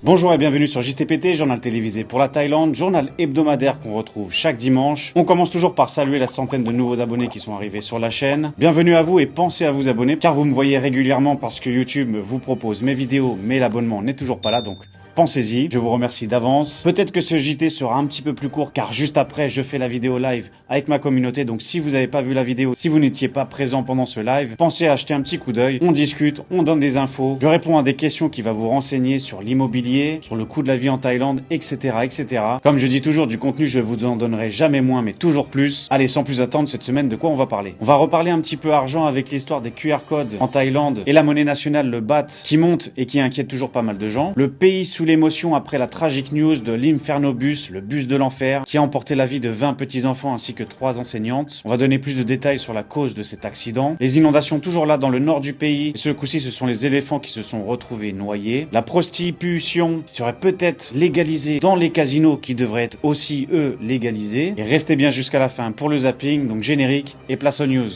Bonjour et bienvenue sur JTPT, journal télévisé pour la Thaïlande, journal hebdomadaire qu'on retrouve chaque dimanche. On commence toujours par saluer la centaine de nouveaux abonnés qui sont arrivés sur la chaîne. Bienvenue à vous et pensez à vous abonner car vous me voyez régulièrement parce que YouTube vous propose mes vidéos mais l'abonnement n'est toujours pas là donc pensez-y, je vous remercie d'avance. Peut-être que ce JT sera un petit peu plus court car juste après je fais la vidéo live avec ma communauté. Donc si vous n'avez pas vu la vidéo, si vous n'étiez pas présent pendant ce live, pensez à acheter un petit coup d'œil. On discute, on donne des infos. Je réponds à des questions qui vont vous renseigner sur l'immobilier, sur le coût de la vie en Thaïlande, etc., etc. Comme je dis toujours, du contenu je vous en donnerai jamais moins mais toujours plus. Allez, sans plus attendre, cette semaine de quoi on va parler? On va reparler un petit peu argent avec l'histoire des QR codes en Thaïlande et la monnaie nationale, le baht, qui monte et qui inquiète toujours pas mal de gens. Le pays sous l'émotion après la tragique news de l'Inferno Bus, le bus de l'enfer, qui a emporté la vie de 20 petits-enfants ainsi que 3 enseignantes. On va donner plus de détails sur la cause de cet accident. Les inondations toujours là dans le nord du pays. Et ce coup-ci, ce sont les éléphants qui se sont retrouvés noyés. La prostitution serait peut-être légalisée dans les casinos qui devraient être aussi, eux, légalisés. Et restez bien jusqu'à la fin pour le zapping, donc générique et place aux news.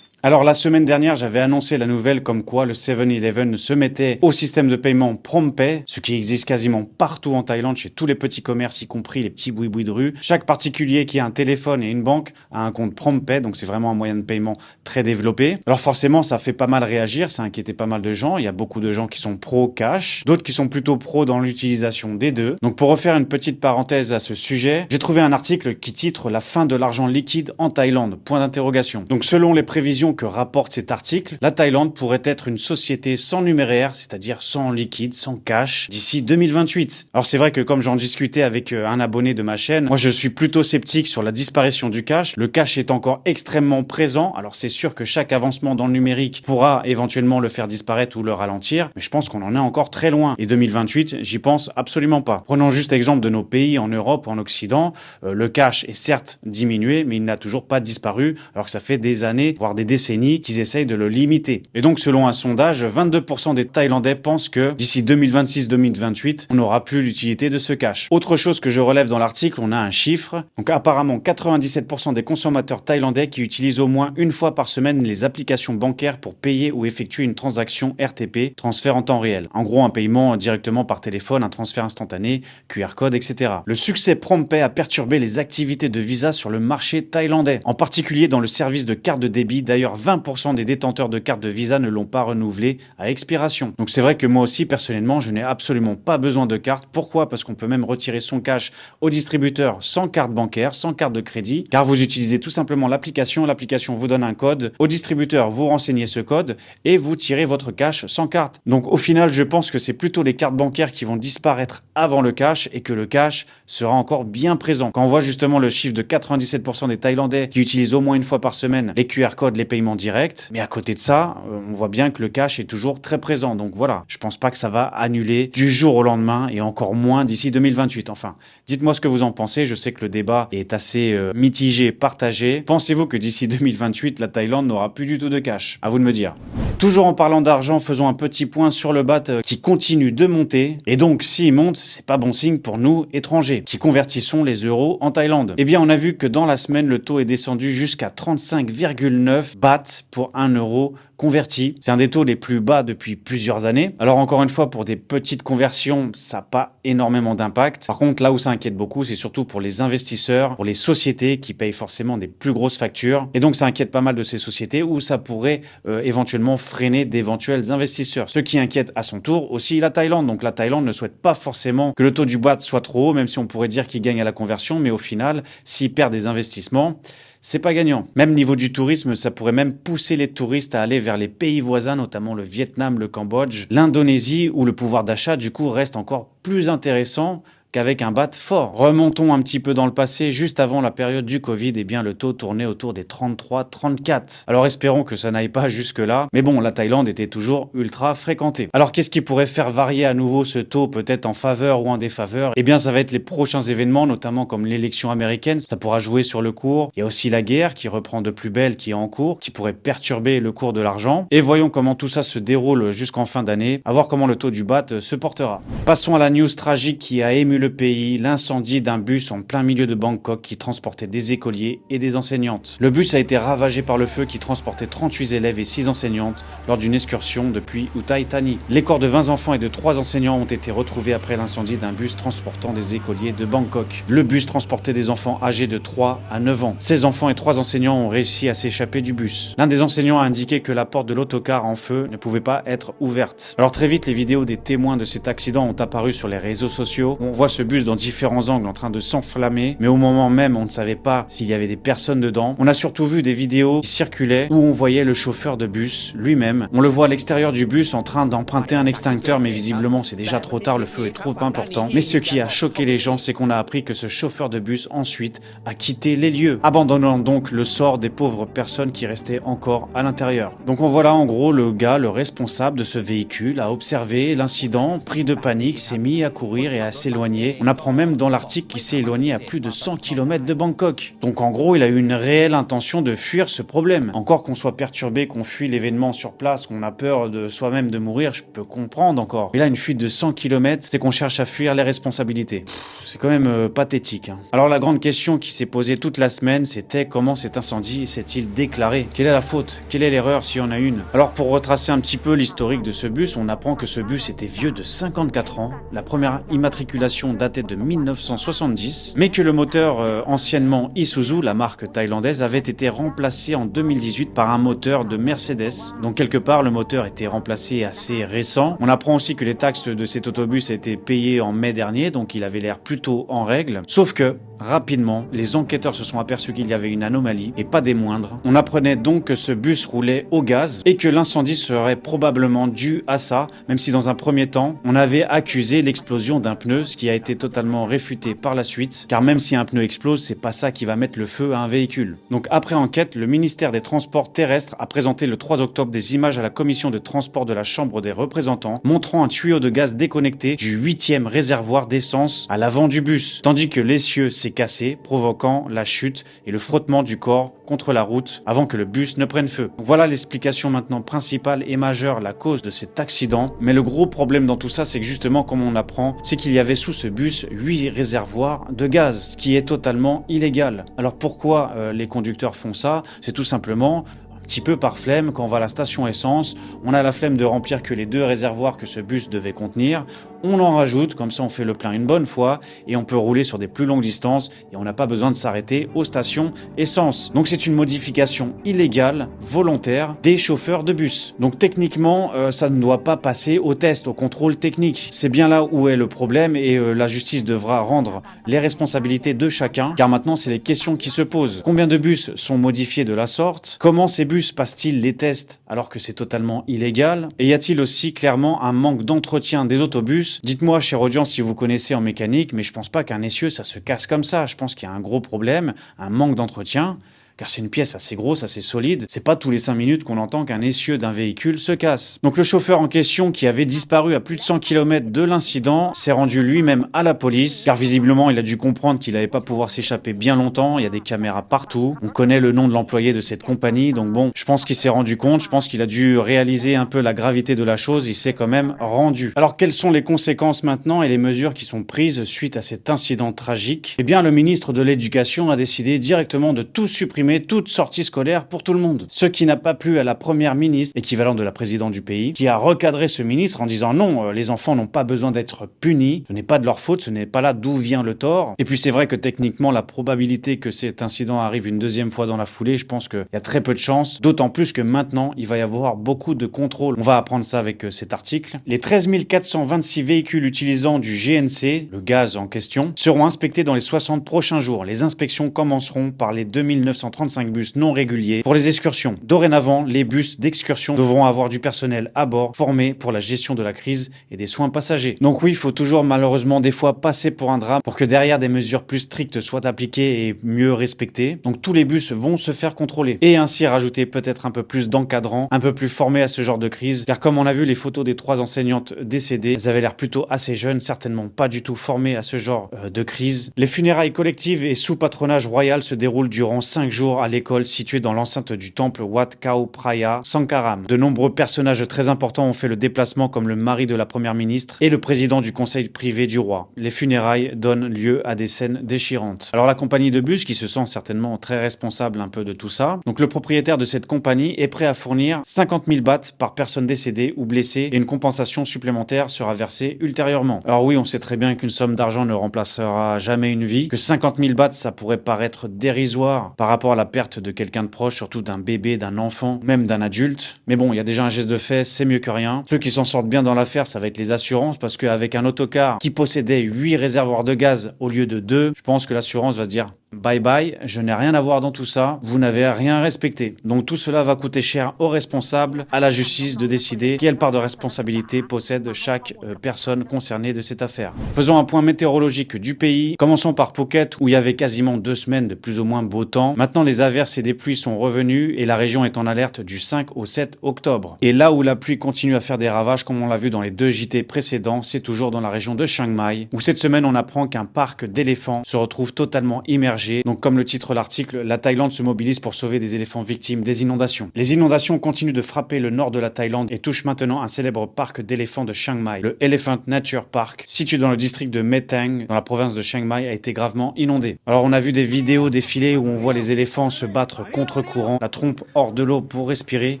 Alors la semaine dernière, j'avais annoncé la nouvelle comme quoi le 7-Eleven se mettait au système de paiement PromptPay, ce qui existe quasiment partout en Thaïlande, chez tous les petits commerces, y compris les petits boui-boui de rue. Chaque particulier qui a un téléphone et une banque a un compte PromptPay, donc c'est vraiment un moyen de paiement très développé. Alors forcément, ça fait pas mal réagir, ça a inquiété pas mal de gens. Il y a beaucoup de gens qui sont pro cash, d'autres qui sont plutôt pro dans l'utilisation des deux. Donc pour refaire une petite parenthèse à ce sujet, j'ai trouvé un article qui titre La fin de l'argent liquide en Thaïlande, point d'interrogation. Donc selon les prévisions que rapporte cet article, la Thaïlande pourrait être une société sans numéraire, c'est-à-dire sans liquide, sans cash, d'ici 2028. Alors c'est vrai que comme j'en discutais avec un abonné de ma chaîne, moi je suis plutôt sceptique sur la disparition du cash. Le cash est encore extrêmement présent, alors c'est sûr que chaque avancement dans le numérique pourra éventuellement le faire disparaître ou le ralentir, mais je pense qu'on en est encore très loin. Et 2028, j'y pense absolument pas. Prenons juste l'exemple de nos pays en Europe, en Occident. Le cash est certes diminué, mais il n'a toujours pas disparu, alors que ça fait des années, voire des décennies qu'ils essayent de le limiter. Et donc, selon un sondage, 22% des Thaïlandais pensent que d'ici 2026-2028, on n'aura plus l'utilité de ce cash. Autre chose que je relève dans l'article, on a un chiffre. Donc, apparemment, 97% des consommateurs thaïlandais qui utilisent au moins une fois par semaine les applications bancaires pour payer ou effectuer une transaction RTP, transfert en temps réel. En gros, un paiement directement par téléphone, un transfert instantané, QR code, etc. Le succès PromptPay a perturbé les activités de Visa sur le marché thaïlandais, en particulier dans le service de carte de débit. D'ailleurs, 20% des détenteurs de cartes de Visa ne l'ont pas renouvelé à expiration. Donc c'est vrai que moi aussi, personnellement, je n'ai absolument pas besoin de carte. Pourquoi? Parce qu'on peut même retirer son cash au distributeur sans carte bancaire, sans carte de crédit, car vous utilisez tout simplement l'application. L'application vous donne un code. Au distributeur, vous renseignez ce code et vous tirez votre cash sans carte. Donc au final, je pense que c'est plutôt les cartes bancaires qui vont disparaître avant le cash et que le cash sera encore bien présent. Quand on voit justement le chiffre de 97% des Thaïlandais qui utilisent au moins une fois par semaine les QR codes, les paiements directs, mais à côté de ça, on voit bien que le cash est toujours très présent. Donc voilà, je pense pas que ça va annuler du jour au lendemain et encore moins d'ici 2028. Enfin, dites-moi ce que vous en pensez. Je sais que le débat est assez mitigé, partagé. Pensez-vous que d'ici 2028, la Thaïlande n'aura plus du tout de cash? À vous de me dire. Toujours en parlant d'argent, faisons un petit point sur le baht qui continue de monter. Et donc, s'il monte, c'est pas bon signe pour nous, étrangers, qui convertissons les euros en Thaïlande. Eh bien, on a vu que dans la semaine, le taux est descendu jusqu'à 35,9 bahts pour 1 euro converti. C'est un des taux les plus bas depuis plusieurs années. Alors encore une fois, pour des petites conversions, ça n'a pas énormément d'impact. Par contre, là où ça inquiète beaucoup, c'est surtout pour les investisseurs, pour les sociétés qui payent forcément des plus grosses factures. Et donc ça inquiète pas mal de ces sociétés où ça pourrait éventuellement freiner d'éventuels investisseurs. Ce qui inquiète à son tour aussi la Thaïlande. Donc la Thaïlande ne souhaite pas forcément que le taux du baht soit trop haut, même si on pourrait dire qu'il gagne à la conversion. Mais au final, s'il perd des investissements, c'est pas gagnant. Même niveau du tourisme, ça pourrait même pousser les touristes à aller vers les pays voisins, notamment le Vietnam, le Cambodge, l'Indonésie, où le pouvoir d'achat, du coup, reste encore plus intéressant qu'avec un bat fort. Remontons un petit peu dans le passé, juste avant la période du Covid, eh bien le taux tournait autour des 33-34. Alors espérons que ça n'aille pas jusque-là, mais bon, la Thaïlande était toujours ultra fréquentée. Alors qu'est-ce qui pourrait faire varier à nouveau ce taux, peut-être en faveur ou en défaveur? Eh bien ça va être les prochains événements, notamment comme l'élection américaine, ça pourra jouer sur le cours. Il y a aussi la guerre qui reprend de plus belle, qui est en cours, qui pourrait perturber le cours de l'argent. Et voyons comment tout ça se déroule jusqu'en fin d'année, à voir comment le taux du baht se portera. Passons à la news tragique qui a ému le pays, l'incendie d'un bus en plein milieu de Bangkok qui transportait des écoliers et des enseignantes. Le bus a été ravagé par le feu qui transportait 38 élèves et 6 enseignantes lors d'une excursion depuis Uthai Thani. Les corps de 20 enfants et de 3 enseignants ont été retrouvés après l'incendie d'un bus transportant des écoliers de Bangkok. Le bus transportait des enfants âgés de 3 à 9 ans. 16 enfants et 3 enseignants ont réussi à s'échapper du bus. L'un des enseignants a indiqué que la porte de l'autocar en feu ne pouvait pas être ouverte. Alors très vite, les vidéos des témoins de cet accident ont apparu sur les réseaux sociaux. On voit ce bus dans différents angles en train de s'enflammer, mais au moment même, on ne savait pas s'il y avait des personnes dedans. On a surtout vu des vidéos qui circulaient où on voyait le chauffeur de bus lui-même. On le voit à l'extérieur du bus en train d'emprunter un extincteur, mais visiblement c'est déjà trop tard, le feu est trop important. Mais ce qui a choqué les gens, c'est qu'on a appris que ce chauffeur de bus ensuite a quitté les lieux, abandonnant donc le sort des pauvres personnes qui restaient encore à l'intérieur. Donc on voit là en gros le gars, le responsable de ce véhicule, a observé l'incident, pris de panique, s'est mis à courir et à s'éloigner. On apprend même dans l'article qu'il s'est éloigné à plus de 100 km de Bangkok. Donc en gros, il a eu une réelle intention de fuir ce problème. Encore qu'on soit perturbé, qu'on fuit l'événement sur place, qu'on a peur de soi-même de mourir, je peux comprendre encore. Mais là, une fuite de 100 km, c'est qu'on cherche à fuir les responsabilités. C'est quand même pathétique. Alors la grande question qui s'est posée toute la semaine, c'était comment cet incendie s'est-il déclaré? Quelle est la faute? Quelle est l'erreur s'il y en a une? Alors pour retracer un petit peu l'historique de ce bus, on apprend que ce bus était vieux de 54 ans. La première immatriculation datait de 1970, mais que le moteur anciennement Isuzu, la marque thaïlandaise, avait été remplacé en 2018 par un moteur de Mercedes. Donc quelque part, le moteur était remplacé assez récent. On apprend aussi que les taxes de cet autobus étaient payées en mai dernier, donc il avait l'air plutôt en règle. Sauf que rapidement, les enquêteurs se sont aperçus qu'il y avait une anomalie, et pas des moindres. On apprenait donc que ce bus roulait au gaz, et que l'incendie serait probablement dû à ça, même si dans un premier temps, on avait accusé l'explosion d'un pneu, ce qui a été totalement réfuté par la suite, car même si un pneu explose, c'est pas ça qui va mettre le feu à un véhicule. Donc après enquête, le ministère des Transports terrestres a présenté le 3 octobre des images à la commission de transport de la Chambre des représentants, montrant un tuyau de gaz déconnecté du 8e réservoir d'essence à l'avant du bus, tandis que l'essieu s'est cassé, provoquant la chute et le frottement du corps contre la route avant que le bus ne prenne feu. Voilà l'explication maintenant principale et majeure, la cause de cet accident. Mais le gros problème dans tout ça, c'est que justement, comme on apprend, c'est qu'il y avait sous ce bus 8 réservoirs de gaz, ce qui est totalement illégal. Alors pourquoi les conducteurs font ça? C'est tout simplement petit peu par flemme. Quand on va à la station essence, on a la flemme de remplir que les 2 réservoirs que ce bus devait contenir. On en rajoute, comme ça on fait le plein une bonne fois et on peut rouler sur des plus longues distances et on n'a pas besoin de s'arrêter aux stations essence. Donc c'est une modification illégale, volontaire des chauffeurs de bus. Donc techniquement, ça ne doit pas passer au test, au contrôle technique. C'est bien là où est le problème et la justice devra rendre les responsabilités de chacun, car maintenant c'est les questions qui se posent. Combien de bus sont modifiés de la sorte? Comment ces bus passent-ils les tests alors que c'est totalement illégal? Et y a-t-il aussi clairement un manque d'entretien des autobus? Dites-moi, chère audience, si vous connaissez en mécanique, mais je pense pas qu'un essieu, ça se casse comme ça. Je pense qu'il y a un gros problème, un manque d'entretien. car c'est une pièce assez grosse, assez solide. C'est pas tous les 5 minutes qu'on entend qu'un essieu d'un véhicule se casse. Donc le chauffeur en question, qui avait disparu à plus de 100 km de l'incident, s'est rendu lui-même à la police, car visiblement il a dû comprendre qu'il n'allait pas pouvoir s'échapper bien longtemps. Il y a des caméras partout. On connaît le nom de l'employé de cette compagnie, donc bon, je pense qu'il s'est rendu compte, je pense qu'il a dû réaliser un peu la gravité de la chose, il s'est quand même rendu. Alors quelles sont les conséquences maintenant et les mesures qui sont prises suite à cet incident tragique? Eh bien, le ministre de l'Éducation a décidé directement de tout supprimer, toute sortie scolaire pour tout le monde. Ce qui n'a pas plu à la première ministre, équivalent de la présidente du pays, qui a recadré ce ministre en disant non, les enfants n'ont pas besoin d'être punis, ce n'est pas de leur faute, ce n'est pas là d'où vient le tort. Et puis c'est vrai que techniquement, la probabilité que cet incident arrive une deuxième fois dans la foulée, je pense qu'il y a très peu de chances, d'autant plus que maintenant, il va y avoir beaucoup de contrôles. On va apprendre ça avec cet article. Les 13 426 véhicules utilisant du GNC, le gaz en question, seront inspectés dans les 60 prochains jours. Les inspections commenceront par les 2930 35 bus non réguliers pour les excursions. Dorénavant, les bus d'excursion devront avoir du personnel à bord formé pour la gestion de la crise et des soins passagers. Donc oui, il faut toujours malheureusement des fois passer pour un drame pour que derrière des mesures plus strictes soient appliquées et mieux respectées. Donc tous les bus vont se faire contrôler et ainsi rajouter peut-être un peu plus d'encadrants, un peu plus formés à ce genre de crise. Car comme on a vu les photos des 3 enseignantes décédées, elles avaient l'air plutôt assez jeunes, certainement pas du tout formées à ce genre de crise. Les funérailles collectives et sous patronage royal se déroulent durant 5 jours à l'école située dans l'enceinte du temple Wat Khao Phraya Sankharam. De nombreux personnages très importants ont fait le déplacement comme le mari de la première ministre et le président du conseil privé du roi. Les funérailles donnent lieu à des scènes déchirantes. Alors la compagnie de bus, qui se sent certainement très responsable un peu de tout ça, donc le propriétaire de cette compagnie est prêt à fournir 50 000 bahts par personne décédée ou blessée et une compensation supplémentaire sera versée ultérieurement. Alors oui, on sait très bien qu'une somme d'argent ne remplacera jamais une vie, que 50 000 bahts ça pourrait paraître dérisoire par rapport à la perte de quelqu'un de proche, surtout d'un bébé, d'un enfant, même d'un adulte. Mais bon, il y a déjà un geste de fait, c'est mieux que rien. Ceux qui s'en sortent bien dans l'affaire, ça va être les assurances, parce qu'avec un autocar qui possédait 8 réservoirs de gaz au lieu de 2, je pense que l'assurance va se dire: bye bye, je n'ai rien à voir dans tout ça, vous n'avez rien respecté. Donc tout cela va coûter cher aux responsables, à la justice de décider quelle part de responsabilité possède chaque personne concernée de cette affaire. Faisons un point météorologique du pays. Commençons par Phuket où il y avait quasiment 2 semaines de plus ou moins beau temps. Maintenant les averses et des pluies sont revenues et la région est en alerte du 5 au 7 octobre. Et là où la pluie continue à faire des ravages comme on l'a vu dans les 2 JT précédents, c'est toujours dans la région de Chiang Mai où cette semaine on apprend qu'un parc d'éléphants se retrouve totalement immergé. Donc comme le titre l'article, la Thaïlande se mobilise pour sauver des éléphants victimes des inondations. Les inondations continuent de frapper le nord de la Thaïlande et touchent maintenant un célèbre parc d'éléphants de Chiang Mai. Le Elephant Nature Park, situé dans le district de Mae Tang, dans la province de Chiang Mai, a été gravement inondé. Alors on a vu des vidéos défiler où on voit les éléphants se battre contre courant, la trompe hors de l'eau pour respirer.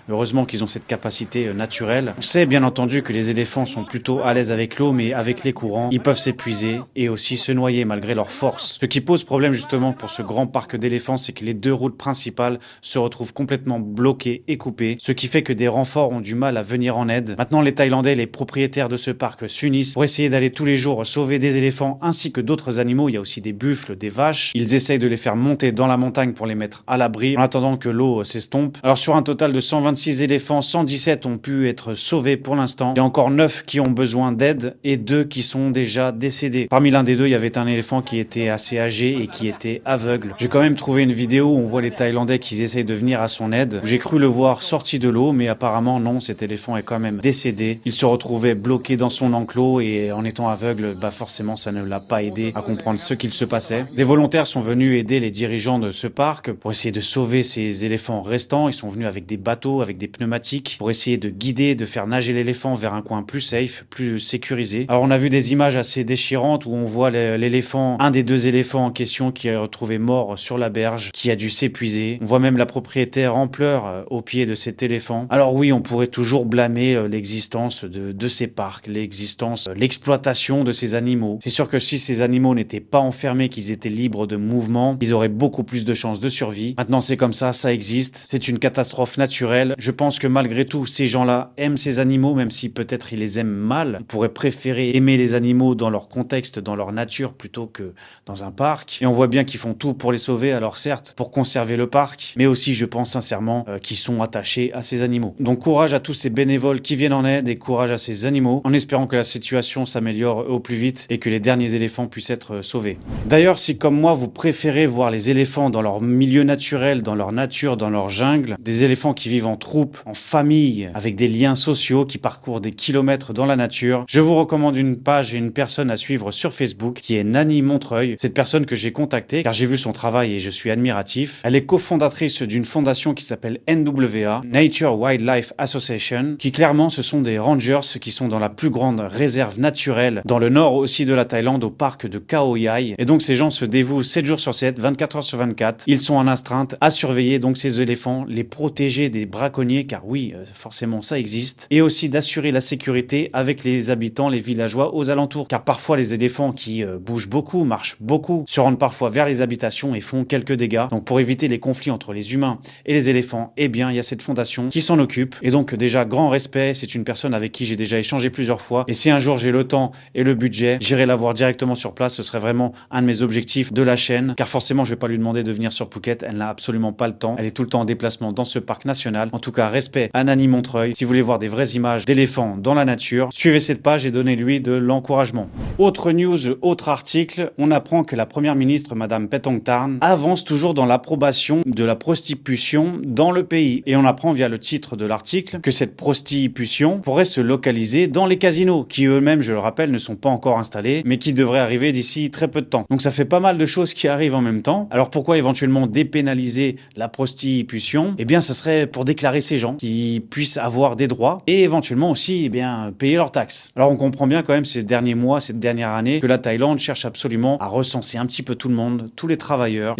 Heureusement qu'ils ont cette capacité naturelle. On sait bien entendu que les éléphants sont plutôt à l'aise avec l'eau, mais avec les courants, ils peuvent s'épuiser et aussi se noyer malgré leur force. Ce qui pose problème justement pour ce grand parc d'éléphants, c'est que les 2 routes principales se retrouvent complètement bloquées et coupées, ce qui fait que des renforts ont du mal à venir en aide. Maintenant, les Thaïlandais, les propriétaires de ce parc s'unissent pour essayer d'aller tous les jours sauver des éléphants ainsi que d'autres animaux. Il y a aussi des buffles, des vaches. Ils essayent de les faire monter dans la montagne pour les mettre à l'abri en attendant que l'eau s'estompe. Alors sur un total de 126 éléphants, 117 ont pu être sauvés pour l'instant. Il y a encore 9 qui ont besoin d'aide et 2 qui sont déjà décédés. Parmi l'un des 2, il y avait un éléphant qui était assez âgé et qui était aveugle. J'ai quand même trouvé une vidéo où on voit les Thaïlandais qui essayent de venir à son aide. J'ai cru le voir sorti de l'eau, mais apparemment non, cet éléphant est quand même décédé. Il se retrouvait bloqué dans son enclos et en étant aveugle, forcément ça ne l'a pas aidé à comprendre ce qu'il se passait. Des volontaires sont venus aider les dirigeants de ce parc pour essayer de sauver ces éléphants restants. Ils sont venus avec des bateaux, avec des pneumatiques pour essayer de guider, de faire nager l'éléphant vers un coin plus safe, plus sécurisé. Alors on a vu des images assez déchirantes où on voit l'éléphant, un des 2 éléphants en question qui est retrouvé mort sur la berge, qui a dû s'épuiser. On voit même la propriétaire en pleurs au pied de cet éléphant. Alors oui, on pourrait toujours blâmer l'existence de ces parcs, l'exploitation de ces animaux. C'est sûr que si ces animaux n'étaient pas enfermés, qu'ils étaient libres de mouvement, ils auraient beaucoup plus de chances de survie. Maintenant c'est comme ça existe. C'est une catastrophe naturelle. Je pense que malgré tout, ces gens-là aiment ces animaux, même si peut-être ils les aiment mal. Ils pourraient préférer aimer les animaux dans leur contexte, dans leur nature, plutôt que dans un parc. Et on voit bien qu'ils font tout pour les sauver, alors certes, pour conserver le parc, mais aussi, je pense sincèrement, qu'ils sont attachés à ces animaux. Donc courage à tous ces bénévoles qui viennent en aide et courage à ces animaux, en espérant que la situation s'améliore au plus vite et que les derniers éléphants puissent être sauvés. D'ailleurs, si comme moi, vous préférez voir les éléphants dans leur milieu naturel, dans leur nature, dans leur jungle, des éléphants qui vivent en troupe, en famille, avec des liens sociaux, qui parcourent des kilomètres dans la nature, je vous recommande une page et une personne à suivre sur Facebook qui est Nani Montreuil. Cette personne que j'ai contactée car j'ai vu son travail et je suis admiratif. Elle est cofondatrice d'une fondation qui s'appelle NWA, Nature Wildlife Association, qui clairement ce sont des rangers qui sont dans la plus grande réserve naturelle, dans le nord aussi de la Thaïlande, au parc de Khao Yai. Et donc ces gens se dévouent 7 jours sur 7, 24 heures sur 24. Ils sont en astreinte à surveiller donc ces éléphants, les protéger des braconniers, car oui, forcément ça existe, et aussi d'assurer la sécurité avec les habitants, les villageois aux alentours, car parfois les éléphants qui bougent beaucoup, marchent beaucoup, se rendent parfois vers les les habitations et font quelques dégâts. Donc pour éviter les conflits entre les humains et les éléphants, eh bien il y a cette fondation qui s'en occupe. Et donc déjà grand respect, c'est une personne avec qui j'ai déjà échangé plusieurs fois. Et si un jour j'ai le temps et le budget, j'irai la voir directement sur place. Ce serait vraiment un de mes objectifs de la chaîne, car forcément je vais pas lui demander de venir sur Phuket. Elle n'a absolument pas le temps. Elle est tout le temps en déplacement dans ce parc national. En tout cas, respect à Nani Montreuil. Si vous voulez voir des vraies images d'éléphants dans la nature, suivez cette page et donnez-lui de l'encouragement. Autre news, autre article, on apprend que la première ministre, Madame Paetongtarn, avance toujours dans l'approbation de la prostitution dans le pays. Et on apprend via le titre de l'article que cette prostitution pourrait se localiser dans les casinos, qui eux-mêmes, je le rappelle, ne sont pas encore installés, mais qui devraient arriver d'ici très peu de temps. Donc ça fait pas mal de choses qui arrivent en même temps. Alors pourquoi éventuellement dépénaliser la prostitution? Eh bien, ce serait pour déclarer ces gens qui puissent avoir des droits et éventuellement aussi, eh bien, payer leurs taxes. Alors on comprend bien quand même ces derniers mois, cette dernière année, que la Thaïlande cherche absolument à recenser un petit peu tout le monde, tous les travailleurs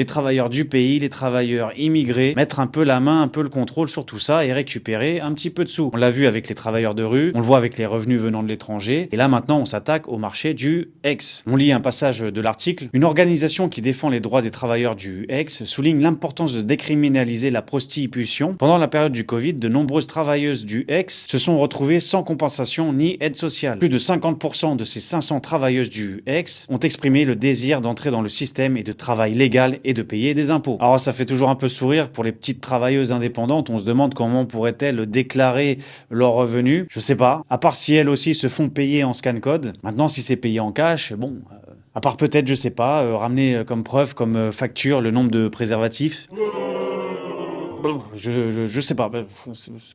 du pays, les travailleurs immigrés, mettre un peu la main, un peu le contrôle sur tout ça et récupérer un petit peu de sous. On l'a vu avec les travailleurs de rue, on le voit avec les revenus venant de l'étranger, et là maintenant on s'attaque au marché du ex. On lit un passage de l'article. Une organisation qui défend les droits des travailleurs du ex souligne l'importance de décriminaliser la prostitution. Pendant la période du Covid, de nombreuses travailleuses du ex se sont retrouvées sans compensation ni aide sociale. Plus de 50% de ces 500 travailleuses du ex ont exprimé le désir d'entrer dans le système et de travail légal et de payer des impôts. Alors ça fait toujours un peu sourire pour les petites travailleuses indépendantes. On se demande comment pourraient-elles déclarer leurs revenus. Je sais pas. À part si elles aussi se font payer en scan code. Maintenant, si c'est payé en cash, bon... à part peut-être, je sais pas, ramener comme preuve, comme facture, le nombre de préservatifs. Je sais pas.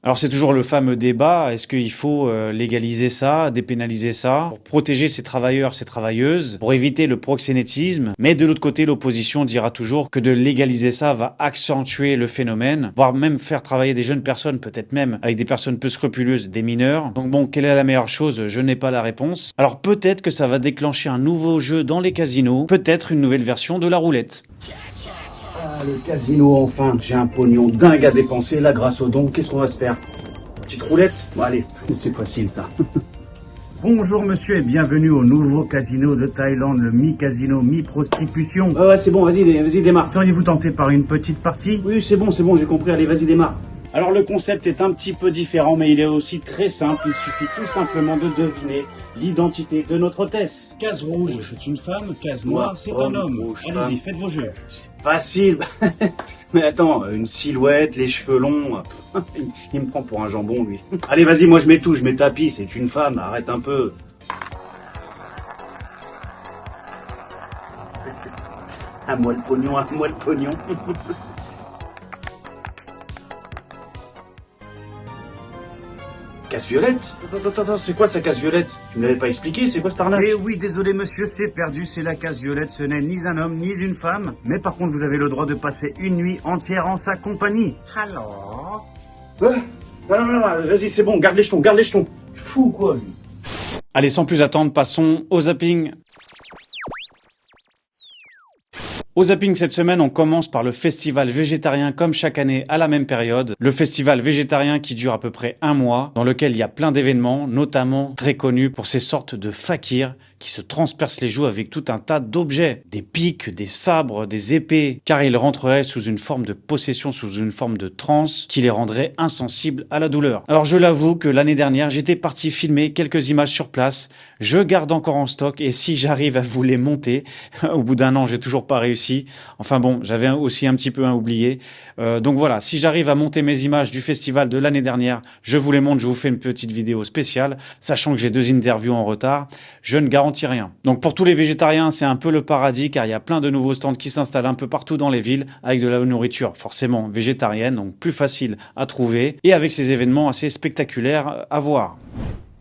Alors c'est toujours le fameux débat, est-ce qu'il faut légaliser ça, dépénaliser ça, pour protéger ces travailleurs, ces travailleuses, pour éviter le proxénétisme, mais de l'autre côté, l'opposition dira toujours que de légaliser ça va accentuer le phénomène, voire même faire travailler des jeunes personnes, peut-être même avec des personnes peu scrupuleuses, des mineurs. Donc bon, quelle est la meilleure chose? Je n'ai pas la réponse. Alors peut-être que ça va déclencher un nouveau jeu dans les casinos, peut-être une nouvelle version de la roulette. Ah, le casino, enfin, j'ai un pognon dingue à dépenser, là, grâce au don. Qu'est-ce qu'on va se faire? Petite roulette? Bon, allez, c'est facile, ça. Bonjour monsieur et bienvenue au nouveau casino de Thaïlande, le mi-casino, mi-prostitution. Ouais, c'est bon, vas-y, démarre. Seriez-vous tenté par une petite partie? Oui, c'est bon, j'ai compris, allez, vas-y, démarre. Alors, le concept est un petit peu différent, mais il est aussi très simple. Il suffit tout simplement de deviner l'identité de notre hôtesse. Case rouge, c'est une femme. Case noire, c'est un homme. Allez-y, faites vos jeux. C'est facile. Mais attends, une silhouette, les cheveux longs. Il me prend pour un jambon, lui. Allez, vas-y, moi je mets tout, je mets tapis. C'est une femme, arrête un peu. À moi le pognon, à moi le pognon. Casse violette? Attends, c'est quoi ça, casse violette? Tu me l'avais pas expliqué, c'est quoi cette arnaque? Eh oui, désolé monsieur, c'est perdu, c'est la case violette, ce n'est ni un homme, ni une femme. Mais par contre, vous avez le droit de passer une nuit entière en sa compagnie. Alors? Non, vas-y, c'est bon, garde les jetons. Fou, quoi, lui. Allez, sans plus attendre, passons au zapping. Au zapping cette semaine, on commence par le festival végétarien comme chaque année à la même période. Le festival végétarien qui dure à peu près un mois, dans lequel il y a plein d'événements, notamment très connus pour ces sortes de fakirs qui se transpercent les joues avec tout un tas d'objets. Des pics, des sabres, des épées, car ils rentreraient sous une forme de possession, sous une forme de transe qui les rendrait insensibles à la douleur. Alors je l'avoue que l'année dernière, j'étais parti filmer quelques images sur place. Je garde encore en stock et si j'arrive à vous les monter, au bout d'un an, j'ai toujours pas réussi. Enfin bon, j'avais aussi un petit peu oublié. Donc voilà, si j'arrive à monter mes images du festival de l'année dernière, je vous les montre, je vous fais une petite vidéo spéciale, sachant que j'ai 2 interviews en retard. Je ne garantis rien. Donc pour tous les végétariens, c'est un peu le paradis car il y a plein de nouveaux stands qui s'installent un peu partout dans les villes avec de la nourriture forcément végétarienne, donc plus facile à trouver et avec ces événements assez spectaculaires à voir.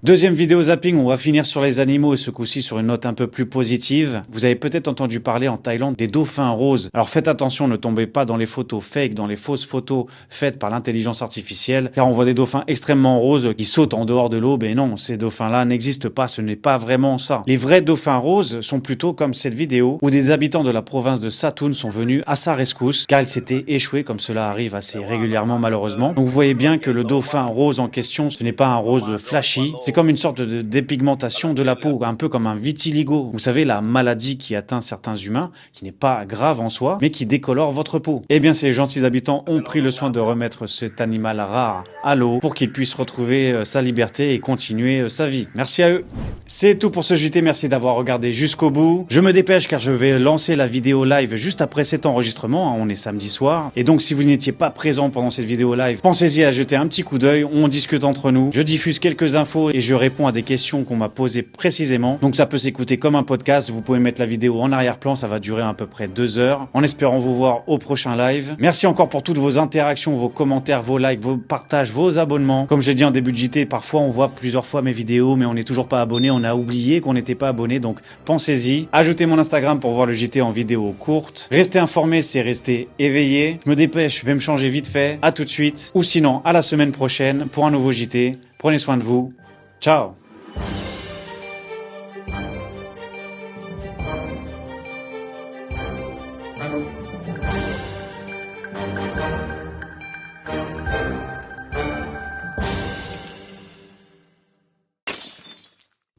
Deuxième vidéo zapping, on va finir sur les animaux et ce coup-ci sur une note un peu plus positive. Vous avez peut-être entendu parler en Thaïlande des dauphins roses. Alors faites attention, ne tombez pas dans les photos fake, dans les fausses photos faites par l'intelligence artificielle, car on voit des dauphins extrêmement roses qui sautent en dehors de l'eau. Mais non, ces dauphins-là n'existent pas, ce n'est pas vraiment ça. Les vrais dauphins roses sont plutôt comme cette vidéo où des habitants de la province de Satun sont venus à sa rescousse, car ils s'étaient échoués, comme cela arrive assez régulièrement malheureusement. Donc vous voyez bien que le dauphin rose en question, ce n'est pas un rose flashy, C'est comme une sorte de dépigmentation de la peau, un peu comme un vitiligo. Vous savez, la maladie qui atteint certains humains, qui n'est pas grave en soi, mais qui décolore votre peau. Eh bien, ces gentils habitants ont pris le soin de remettre cet animal rare à l'eau pour qu'il puisse retrouver sa liberté et continuer sa vie. Merci à eux. C'est tout pour ce JT, merci d'avoir regardé jusqu'au bout. Je me dépêche car je vais lancer la vidéo live juste après cet enregistrement, on est samedi soir. Et donc si vous n'étiez pas présent pendant cette vidéo live, pensez-y à jeter un petit coup d'œil, on discute entre nous. Je diffuse quelques infos et je réponds à des questions qu'on m'a posées précisément. Donc ça peut s'écouter comme un podcast, vous pouvez mettre la vidéo en arrière-plan, ça va durer à peu près 2 heures. En espérant vous voir au prochain live. Merci encore pour toutes vos interactions, vos commentaires, vos likes, vos partages, vos abonnements. Comme j'ai dit en début de JT, parfois on voit plusieurs fois mes vidéos mais on n'est toujours pas abonné, on a oublié qu'on n'était pas abonné, donc pensez-y. Ajoutez mon Instagram pour voir le JT en vidéo courte. Restez informé, c'est rester éveillé. Je me dépêche, je vais me changer vite fait. À tout de suite. Ou sinon, à la semaine prochaine pour un nouveau JT. Prenez soin de vous. Ciao.